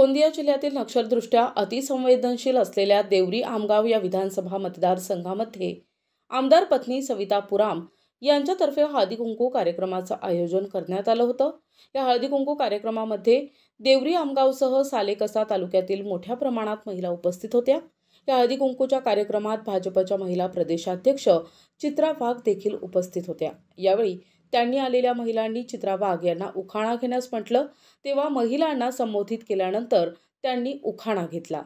गोंदिया जिल्ह्यातील नक्षलदृष्ट्या अतिसंवेदनशील असलेल्या देवरी आमगाव या विधानसभा मतदारसंघामध्ये आमदार पत्नी सविता पुराम यांच्यातर्फे हळदी कुंकू कार्यक्रमाचं आयोजन करण्यात आलं होतं। या हळदी कुंकू कार्यक्रमामध्ये देवरी आमगावसह सालेकसा तालुक्यातील मोठ्या प्रमाणात महिला उपस्थित होत्या। या हळदी कुंकूच्या कार्यक्रमात भाजपच्या महिला प्रदेशाध्यक्ष चित्रा वाघ देखील उपस्थित होत्या। यावेळी त्यांनी आलेल्या महिलांनी चित्रा वाघ यांना उखाणा घेण्यास म्हटलं, तेव्हा महिलांना संबोधित केल्यानंतर त्यांनी उखाणा घेतला।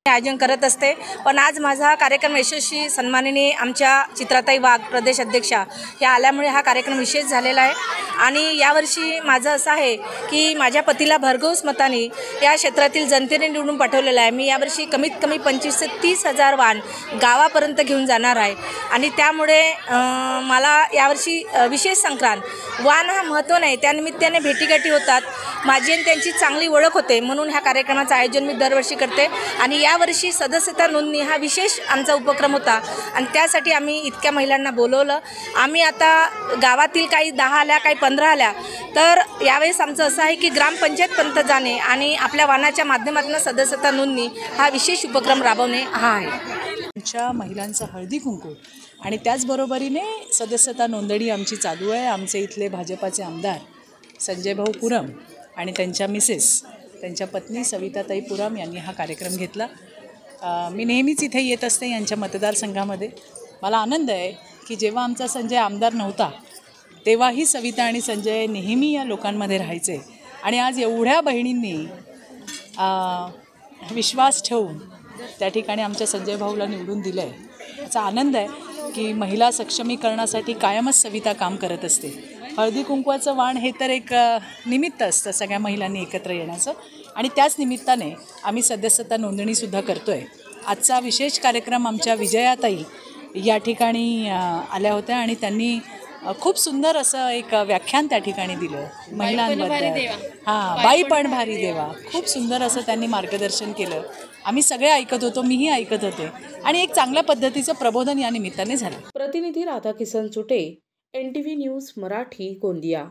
आयोजन करत असते, पण आज माझा कार्यक्रम यशस्वी सन्माननीय आमच्या चित्राताई वाघ प्रदेश अध्यक्षा या आल्यामुळे हा कार्यक्रम विशेष झालेला आहे। आणि यावर्षी माझं असं आहे की माझ्या पतीला भरघोस मताने या क्षेत्रातील जनतेने निवडून पाठवलेलं आहे। मी यावर्षी कमीत कमी 25 ते 30 हजार वाहन गावापर्यंत घेऊन जाणार आहे आणि त्यामुळे मला यावर्षी विशेष संक्रांत वाहन हा महत्त्व नाही, त्यानिमित्ताने भेटीगाठी होतात, माझी आणि त्यांची चांगली ओळख होते, म्हणून ह्या कार्यक्रमाचं आयोजन मी दरवर्षी करते। आणि यावर्षी सदस्यता नोंदणी हा विशेष आमचा उपक्रम होता आणि त्यासाठी आम्ही इतक्या महिलांना बोलवलं। आम्ही आता गावातील काही 10 आल्या, काही 15 आल्या, तर यावेळेस आमचं असं आहे की ग्रामपंचायतपर्यंत जाणे आणि आपल्या वाहनाच्या माध्यमातून सदस्यता नोंदणी हा विशेष उपक्रम राबवणे हा आहे। आमच्या महिलांचा हळदी कुंकू आणि त्याचबरोबरीने सदस्यता नोंदणी आमची चालू आहे। आमचे इथले भाजपाचे आमदार संजय भाऊ पुरम आणि त्यांच्या मिसेस, त्यांच्या पत्नी सविताताई पुराम यांनी हा कार्यक्रम घेतला। मी नेहमीच इथे येत असते यांच्या मतदारसंघामध्ये। मला आनंद आहे की जेव्हा आमचा संजय आमदार नव्हता तेव्हाही सविता आणि संजय नेहमी या लोकांमध्ये राहायचे आणि आज एवढ्या बहिणींनी विश्वास ठेवून त्या ठिकाणी आमच्या संजय भाऊला निवडून दिलं आहे। याचा आनंद आहे की महिला सक्षमीकरणासाठी कायमच सविता काम करत असते। हळदी कुंकवाचं वाण हे तर एक निमित्त असतं सगळ्या महिलांनी एकत्र येण्याचं आणि त्याच निमित्ताने आम्ही सदस्यता नोंदणीसुद्धा करतो आहे। आजचा विशेष कार्यक्रम आमच्या विजयाताई या ठिकाणी आल्या होत्या आणि त्यांनी खूप सुंदर असं एक व्याख्यान त्या ठिकाणी दिलं महिलांबद्दल। बाई पण भारी देवा, खूप सुंदर असं त्यांनी मार्गदर्शन केलं। आम्ही सगळे ऐकत होतो, मीही ऐकत होते आणि एक चांगल्या पद्धतीचं प्रबोधन या निमित्ताने झालं। प्रतिनिधी राधाकिसन चुटे, NTV न्यूज मराठी, गोंदिया।